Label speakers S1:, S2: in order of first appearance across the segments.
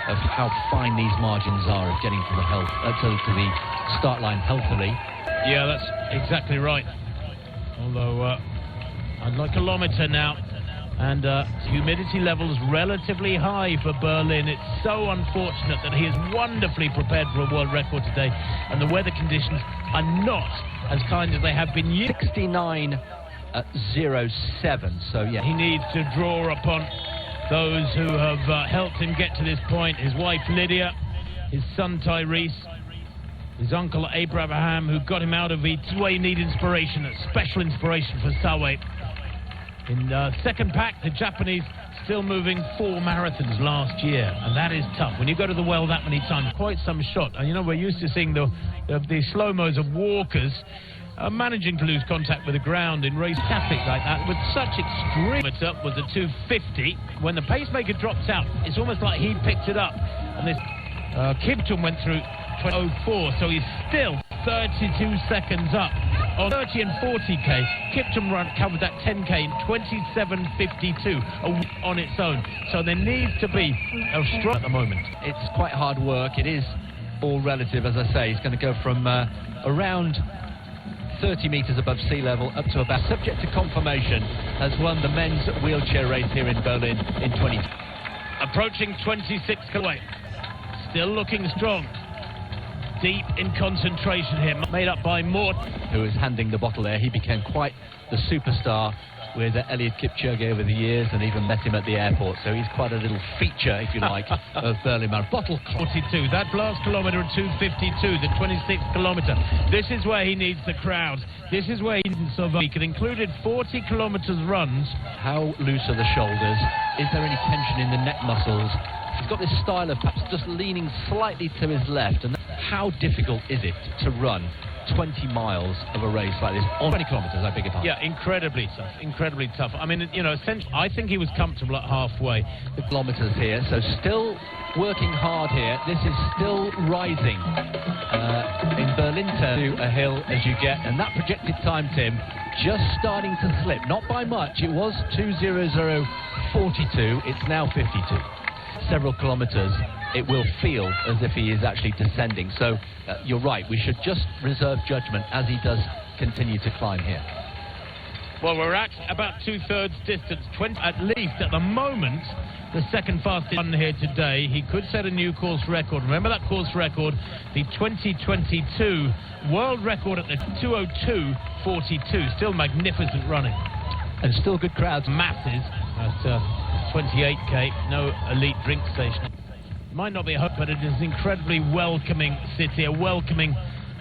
S1: of how fine these margins are of getting to the to the start line healthily.
S2: Yeah, that's exactly right. Although I'd like a kilometre now, and humidity levels relatively high for Berlin. It's so unfortunate that he is wonderfully prepared for a world record today, and the weather conditions are not as kind as they have been.
S1: 69.07. So yeah,
S2: he needs to draw upon those who have helped him get to this point. His wife Lydia, his son Tyrese, his uncle Abraham, who got him out of it. This way you need inspiration, a special inspiration for Sawe. In second pack, the Japanese still moving 4 marathons last year, and that is tough. When you go to the well that many times, quite some shot. And you know, we're used to seeing the slow-mos of walkers managing to lose contact with the ground in race tactics like that. With such extreme, it was a 250. When the pacemaker drops out, it's almost like he picked it up. And this Kiptum went through 2004, so he's still 32 seconds up on 30 and 40k. Kiptum covered that 10k in 27:52 on its own. So there needs to be a strong at the moment.
S1: It's quite hard work. It is all relative, as I say. He's going to go from around 30 metres above sea level up to about, subject to confirmation, has won the men's wheelchair race here in Berlin in 20.
S2: Approaching 26 away. Still looking strong. Deep in concentration here, made up by Mort,
S1: who is handing the bottle there. He became quite the superstar with Eliud Kipchoge over the years, and even met him at the airport. So he's quite a little feature, if you like, of Berlin Marathon. Bottle
S2: 42. That last kilometre at 2:52, the 26th kilometre. This is where he needs the crowd. This is where he needs survive. He included 40 kilometres runs.
S1: How loose are the shoulders? Is there any tension in the neck muscles? He's got this style of perhaps just leaning slightly to his left. And how difficult is it to run 20 miles of a race like this, on 20 kilometres, I beg your pardon?
S2: Yeah, incredibly tough. I mean, you know, essentially, I think he was comfortable at halfway.
S1: The kilometres here, so still working hard here. This is still rising. In Berlin to a hill as you get, and that projected time, Tim, just starting to slip. Not by much. It was 2:00:42. It's now 52. Several kilometres, it will feel as if he is actually descending. So you're right, we should just reserve judgment as he does continue to climb here.
S2: Well, we're at about 2/3 distance, 20 at least at the moment. The second fastest run here today. He could set a new course record. Remember that course record, the 2022 world record at the 2:02:42. Still magnificent running.
S1: And still good crowds.
S2: Masses at 28k, no elite drink station. Might not be a hope, but it is an incredibly welcoming city, a welcoming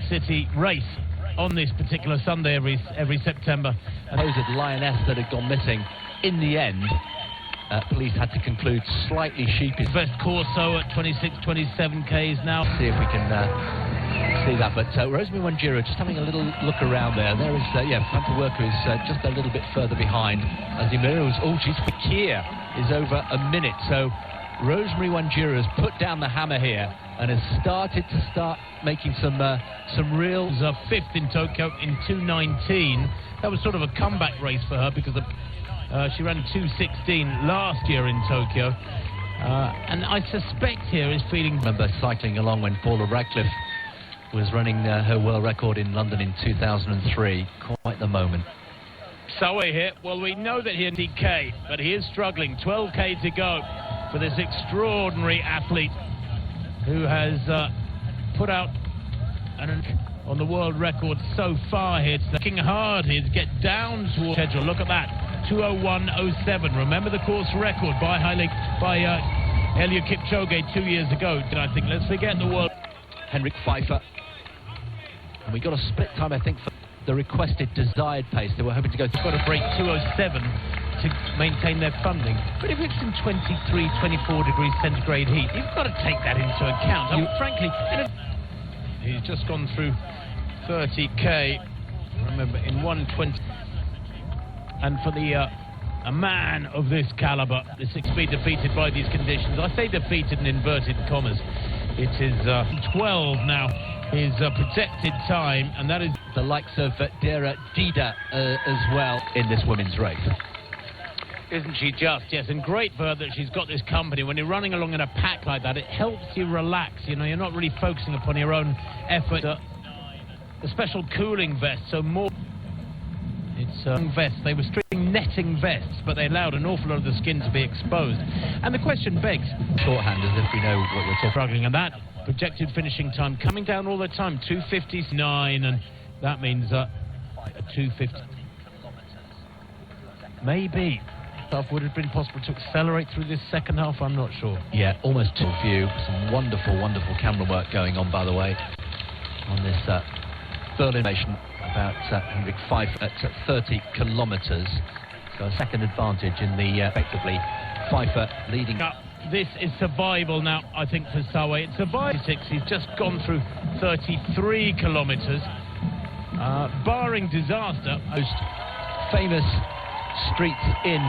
S2: city race on this particular Sunday every September.
S1: And those at Lioness that had gone missing, in the end, police had to conclude slightly sheepish.
S2: Best Corso at 26-27 k's now.
S1: See if we can see that, but Rosemary Wanjiru just having a little look around there. There is, Fanta Worker is just a little bit further behind as he moves. Oh, geez, Kia is over a minute, so Rosemary Wanjiru has put down the hammer here and has started making some real...
S2: Fifth in Tokyo in 2:19. That was sort of a comeback race for her because she ran 2:16 last year in Tokyo. And I suspect here is feeling...
S1: I remember cycling along when Paula Radcliffe was running her world record in London in 2003. Quite the moment.
S2: Sawe here. Well, we know that he had DK, but he is struggling. 12k to go for this extraordinary athlete who has put out on the world record so far here. It's looking hard here to get down towards schedule. Look at that. 2:01:07. Remember the course record by Eliud Kipchoge 2 years ago. I think, let's forget the world.
S1: Henrik Pfeiffer. And we got a split time, I think, for the requested desired pace. They were hoping to go.
S2: Got to break 2:07 to maintain their funding. But if it's in 23, 24 degrees centigrade heat, you've got to take that into account. I mean, frankly, he's just gone through 30k. Remember, in 1:20. And for a man of this caliber, this to be defeated by these conditions. I say defeated in inverted commas. It is 12 now, his projected time, and that is
S1: the likes of Dera Dida as well in this women's race.
S2: Isn't she just? Yes, and great for her that she's got this company. When you're running along in a pack like that, it helps you relax. You know, you're not really focusing upon your own effort. The special cooling vest, so more... It's vests. They were string netting vests, but they allowed an awful lot of the skin to be exposed. And the question begs...
S1: Shorthand, as if we know what we're talking about.
S2: Struggling, and that projected finishing time coming down all the time, 2:59, and that means a 2:50. Maybe stuff would have been possible to accelerate through this second half, I'm not sure.
S1: Yeah, almost to view. Some wonderful, wonderful camera work going on, by the way, on this Berlin nation, about Henrik Pfeiffer at 30 kilometres. So a second advantage in the, effectively, Pfeiffer leading.
S2: This is survival now, I think, for Sawe. It's survival. He's just gone through 33 kilometres. Barring disaster.
S1: Most famous streets in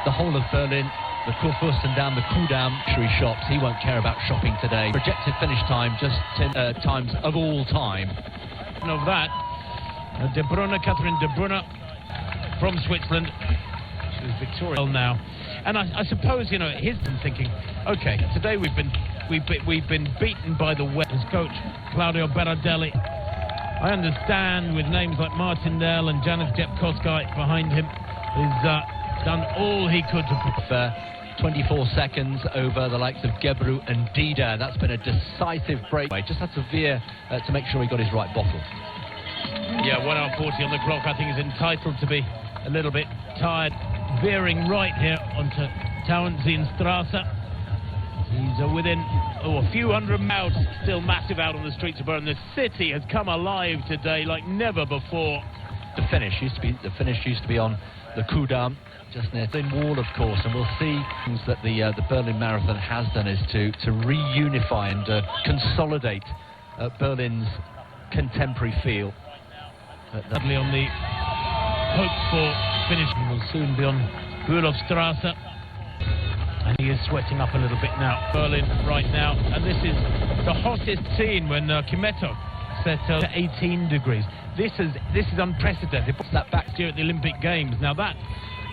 S1: the whole of Berlin, the Kurfürst and down the Kudamm luxury shops. He won't care about shopping today. Projected finish time, just 10 times of all time.
S2: Of that, Catherine De Bruyne from Switzerland. She's victorious now, and I suppose, you know, he's been thinking, okay, today we've been beaten by the West. His coach Claudio Berardelli. I understand, with names like Martin Dell and Janis Jepkowski behind him, he's done all he could to prepare. 24 seconds over the likes of Gebru and Dida. That's been a decisive break. Just had to veer to make sure he got his right bottle. Yeah, 1 hour 40 on the clock. I think he's entitled to be a little bit tired. Veering right here onto Tauentzienstrasse. He's within a few hundred miles. Still massive out on the streets of Berlin. The city has come alive today like never before.
S1: The finish used to be on the Kudamm, just near the wall, of course, and we'll see things that the Berlin Marathon has done is to reunify and consolidate Berlin's contemporary feel.
S2: Sadly, on the hoped for finish, will soon be on Bülowstrasse, and he is sweating up a little bit now. Berlin right now, and this is the hottest scene when Kimetto set to 18 degrees. This is unprecedented. Puts that back here at the Olympic Games. Now that,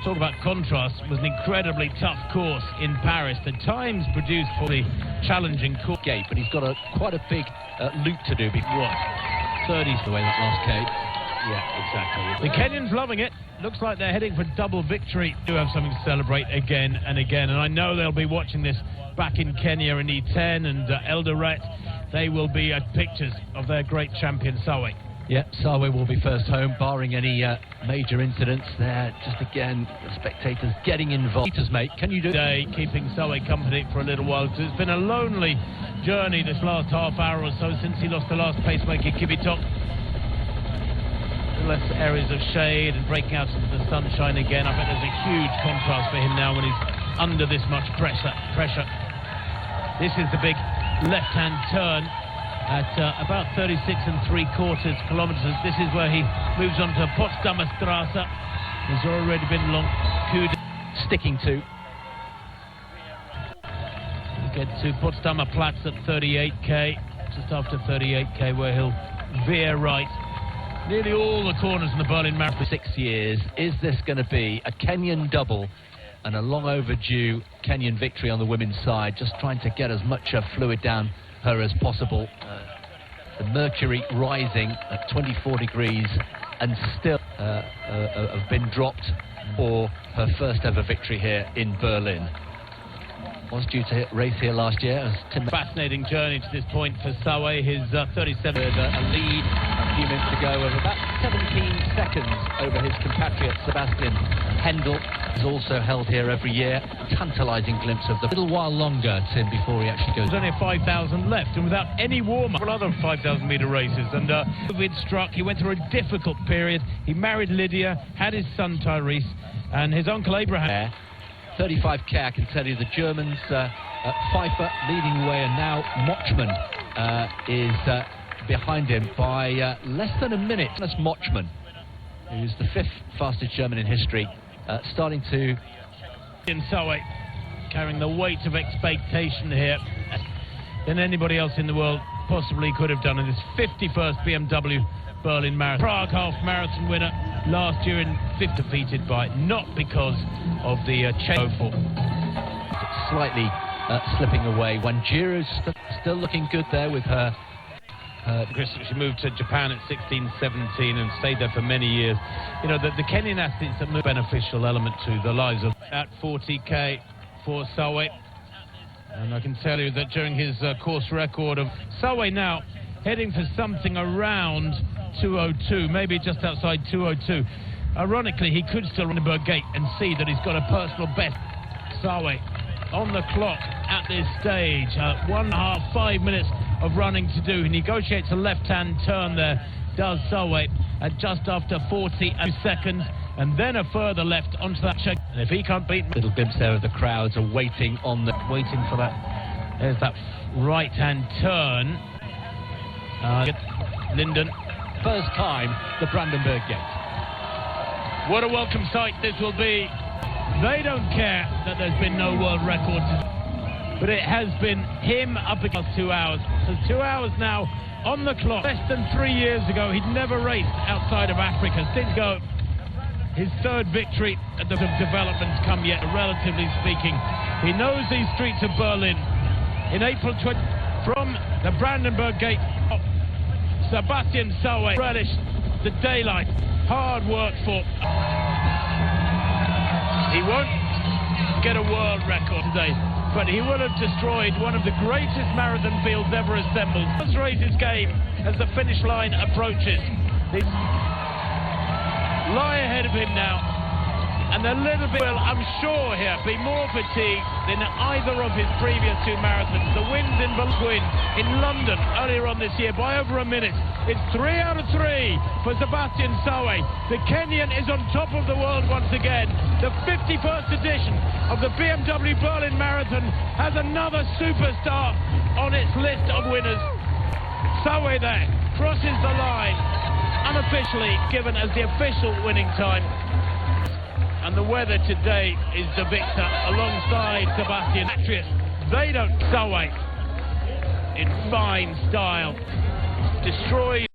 S2: talk about contrast, was an incredibly tough course in Paris. The times produced for the challenging course
S1: gate, but he's got quite a big loop to do before 30s the way that last gate.
S2: Yeah, exactly. The Kenyans loving it. Looks like they're heading for double victory. Do have something to celebrate again and again, and I know they'll be watching this back in Kenya in E10 and Eldoret. They will be at pictures of their great champion Sawe.
S1: Yeah, Sawe will be first home, barring any major incidents there. Just again, the spectators getting involved. Mate, can you do
S2: today, keeping Sawe company for a little while? So it's been a lonely journey this last half hour or so since he lost the last pacemaker, Kibitok. Less areas of shade and breaking out into the sunshine again. I bet there's a huge contrast for him now when he's under this much pressure. This is the big left-hand turn at about 36 3/4 kilometres. This is where he moves on to Potsdamer Straße. He's already been along Kudamm.
S1: Sticking to.
S2: We'll get to Potsdamer Platz at 38k, just after 38k, where he'll veer right. Nearly all the corners in the Berlin Marathon.
S1: 6 years. Is this going to be a Kenyan double and a long overdue Kenyan victory on the women's side? Just trying to get as much fluid down her as possible. The mercury rising at 24 degrees and still have been dropped for her first ever victory here in Berlin. Was due to race here last year.
S2: Fascinating journey to this point for Sawe. His 37
S1: with a lead a few minutes ago of about 17 seconds over his compatriot Sebastian Hendel. Is also held here every year. Tantalising glimpse of the little while longer, Tim, before he actually goes.
S2: There's only 5,000 left, and without any warm-up, other 5,000 metre races. And COVID struck. He went through a difficult period. He married Lydia, had his son Tyrese, and his uncle Abraham.
S1: 35k, I can tell you, the Germans, Pfeiffer leading the way, and now Mochman is behind him by less than a minute. That's Mochman, who's the 5th fastest German in history, starting to...
S2: In Sawe, carrying the weight of expectation here than anybody else in the world possibly could have done in this 51st BMW Berlin Marathon. Prague half marathon winner. last year in fifth, defeated by, not because of the change.
S1: Slightly slipping away. Wanjiru's still looking good there with her.
S2: She moved to Japan at 16, 17 and stayed there for many years. You know, the Kenyan athletes have a beneficial element to the lives of at 40k for Sawe. And I can tell you that during his course record of Sawe now heading for something around 202, maybe just outside 202. Ironically, he could still run the Brandenburg Gate and see that he's got a personal best. Sawe on the clock at this stage, 1.5, 5 minutes of running to do. He negotiates a left-hand turn there, does Sawe, at just after 40 seconds, and then a further left onto that check. And if he can't beat me,
S1: Little glimpse there of the crowds are waiting for that.
S2: There's that right-hand turn. Linden.
S1: First time, the Brandenburg Gate.
S2: What a welcome sight this will be. They don't care that there's been no world records, but it has been him up against 2 hours. So 2 hours now on the clock. Less than 3 years ago, he'd never raced outside of Africa. Since go, his third victory at the development come yet, relatively speaking. He knows these streets of Berlin. In April 20, from the Brandenburg Gate, Sebastian Sawe relished the daylight. Hard work for. He won't get a world record today, but he will have destroyed one of the greatest marathon fields ever assembled. Let's raise his game as the finish line approaches. They lie ahead of him now, and a little bit will, I'm sure here, be more fatigued than either of his previous two marathons. The wins in Berlin, in London earlier on this year by over a minute. It's 3 out of 3 for Sebastian Sawe. The Kenyan is on top of the world once again. The 51st edition of the BMW Berlin Marathon has another superstar on its list of winners. Sawe there crosses the line, unofficially given as the official winning time. And the weather today is the victor alongside Sebastian. They don't. Sawe in fine style destroys